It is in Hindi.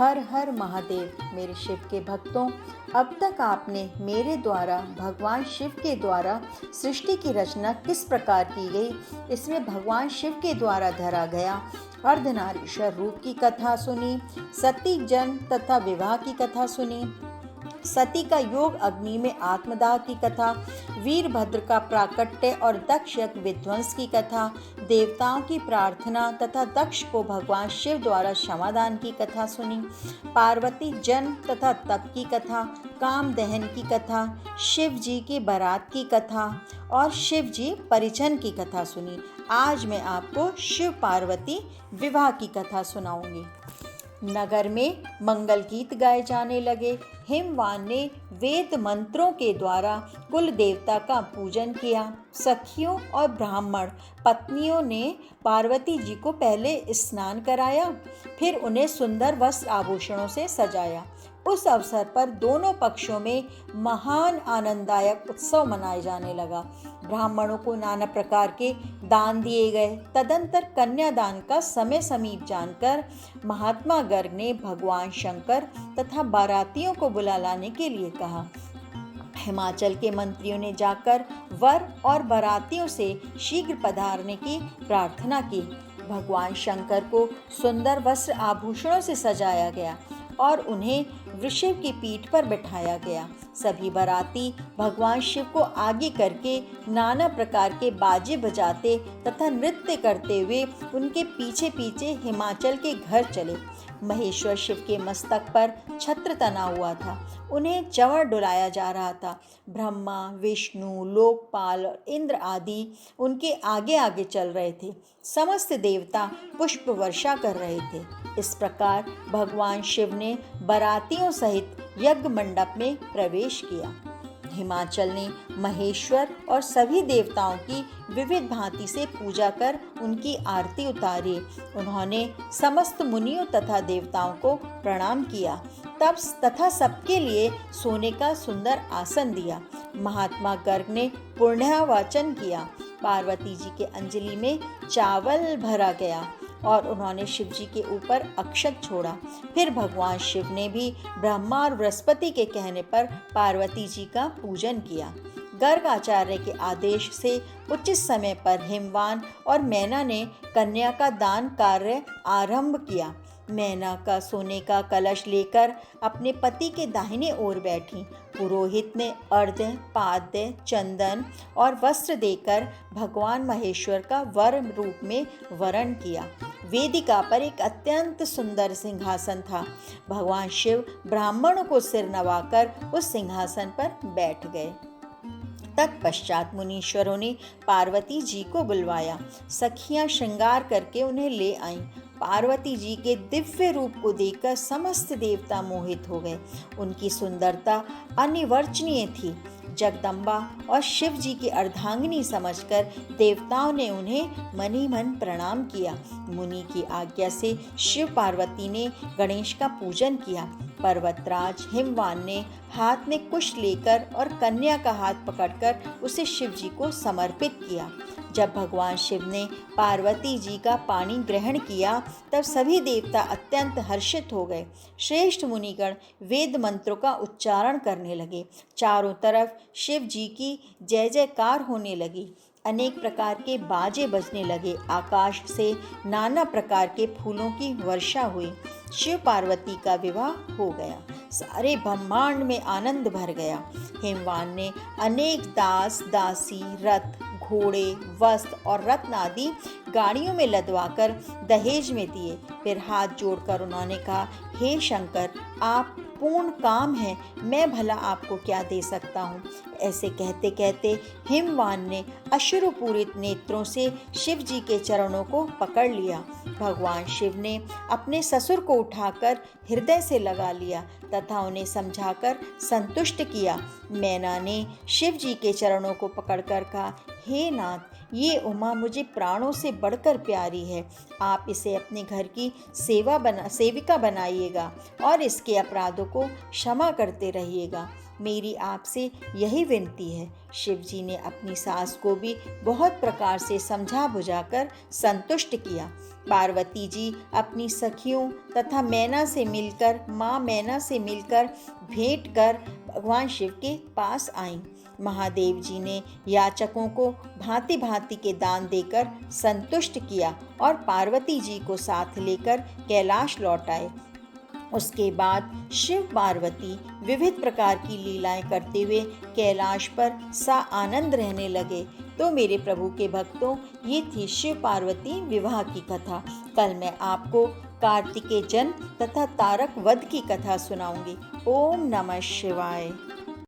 हर हर महादेव। मेरे शिव के भक्तों, अब तक आपने मेरे द्वारा भगवान शिव के द्वारा सृष्टि की रचना किस प्रकार की गई, इसमें भगवान शिव के द्वारा धरा गया अर्धनारीश्वर रूप की कथा सुनी, सती जन्म तथा विवाह की कथा सुनी, सती का योग अग्नि में आत्मदाह की कथा, वीरभद्र का प्राकट्य और दक्ष यज्ञ विध्वंस की कथा, देवताओं की प्रार्थना तथा दक्ष को भगवान शिव द्वारा क्षमादान की कथा सुनी, पार्वती जन्म तथा तप की कथा, काम दहन की कथा, शिव जी की बारात की कथा और शिव जी परिजन की कथा सुनी। आज मैं आपको शिव पार्वती विवाह की कथा सुनाऊंगी। नगर में मंगल गीत गाए जाने लगे। हिमवान ने वेद मंत्रों के द्वारा कुल देवता का पूजन किया। सखियों और ब्राह्मण पत्नियों ने पार्वती जी को पहले स्नान कराया, फिर उन्हें सुंदर वस्त्र आभूषणों से सजाया। उस अवसर पर दोनों पक्षों में महान आनंददायक उत्सव मनाए जाने लगा। ब्राह्मणों को नाना प्रकार के दान दिए गए। तदंतर कन्यादान का समय समीप जानकर महात्मा गर्ग ने भगवान शंकर तथा बारातियों को बुला लाने के लिए कहा। हिमाचल के मंत्रियों ने जाकर वर और बारातियों से शीघ्र पधारने की प्रार्थना की। भगवान शंकर को सुंदर वस्त्र आभूषणों से सजाया गया और उन्हें वृषभ की पीठ पर बिठाया गया। सभी बाराती भगवान शिव को आगे करके नाना प्रकार के बाजे बजाते तथा नृत्य करते हुए उनके पीछे पीछे हिमाचल के घर चले। महेश्वर शिव के मस्तक पर छत्र तना हुआ था। उन्हें चंवर डुलाया जा रहा था। ब्रह्मा, विष्णु, लोकपाल और इंद्र आदि उनके आगे आगे चल रहे थे। समस्त देवता पुष्प वर्षा कर रहे थे। इस प्रकार भगवान शिव ने बारातियों सहित यज्ञ मंडप में प्रवेश किया। हिमाचल ने महेश्वर और सभी देवताओं की विविध भांति से पूजा कर उनकी आरती उतारी। उन्होंने समस्त मुनियों तथा देवताओं को प्रणाम किया तथा सबके लिए सोने का सुंदर आसन दिया। महात्मा गर्ग ने पुण्यावाचन किया। पार्वती जी के अंजलि में चावल भरा गया और उन्होंने शिव जी के ऊपर अक्षत छोड़ा। फिर भगवान शिव ने भी ब्रह्मा और बृहस्पति के कहने पर पार्वती जी का पूजन किया। गर्ग आचार्य के आदेश से उचित समय पर हिमवान और मैना ने कन्या का दान कार्य आरंभ किया। मैना का सोने का कलश लेकर अपने पति के दाहिने ओर बैठी। पुरोहित ने अर्घ्य, पाद्य, चंदन और वस्त्र देकर भगवान महेश्वर का वर रूप में वरण किया। वेदिका पर एक अत्यंत सुंदर सिंहासन था। भगवान शिव ब्राह्मणों को सिर नवाकर उस सिंहासन पर बैठ गए। तत्पश्चात मुनीश्वरों ने पार्वती जी को बुलवाया। सखियां श्रृंगार करके उन्हें ले आईं। पार्वती जी के दिव्य रूप को देखकर समस्त देवता मोहित हो गए। उनकी सुंदरता अनिवर्चनीय थी। जगदम्बा और शिव जी की अर्धांगिनी समझकर देवताओं ने उन्हें मनी मन प्रणाम किया। मुनि की आज्ञा से शिव पार्वती ने गणेश का पूजन किया। पर्वतराज हिमवान ने हाथ में कुश लेकर और कन्या का हाथ पकड़कर उसे शिव जी को समर्पित किया। जब भगवान शिव ने पार्वती जी का पानी ग्रहण किया तब सभी देवता अत्यंत हर्षित हो गए। श्रेष्ठ मुनिगण वेद मंत्रों का उच्चारण करने लगे। चारों तरफ शिव जी की जय जयकार होने लगी। अनेक प्रकार के बाजे बजने लगे। आकाश से नाना प्रकार के फूलों की वर्षा हुई। शिव पार्वती का विवाह हो गया। सारे ब्रह्मांड में आनंद भर गया। हिमवान ने अनेक दास, दासी, रथ, घोड़े, वस्त्र और रत्न आदि गाड़ियों में लदवाकर दहेज में दिए। फिर हाथ जोड़कर उन्होंने कहा, हे शंकर, आप पूर्ण काम है, मैं भला आपको क्या दे सकता हूँ। ऐसे कहते कहते हिमवान ने अश्रुपूरित नेत्रों से शिव जी के चरणों को पकड़ लिया। भगवान शिव ने अपने ससुर को उठाकर हृदय से लगा लिया तथा उन्हें समझाकर संतुष्ट किया। मैना ने शिव जी के चरणों को पकड़कर कहा, हे नाथ, ये उमा मुझे प्राणों से बढ़कर प्यारी है। आप इसे अपने घर की सेविका बनाइएगा और इसके अपराधों को क्षमा करते रहिएगा। मेरी आपसे यही विनती है। शिव जी ने अपनी सास को भी बहुत प्रकार से समझा बुझाकर संतुष्ट किया। पार्वती जी अपनी सखियों तथा माँ मैना से मिलकर भेंट कर भगवान शिव के पास आईं। महादेव जी ने याचकों को भांति भांति के दान देकर संतुष्ट किया और पार्वती जी को साथ लेकर कैलाश लौट आए। उसके बाद शिव पार्वती विविध प्रकार की लीलाएं करते हुए कैलाश पर सा आनंद रहने लगे। तो मेरे प्रभु के भक्तों, ये थी शिव पार्वती विवाह की कथा। कल मैं आपको कार्तिकेय जन्म तथा तारक वध की कथा सुनाऊंगी। ओम नमः शिवाय।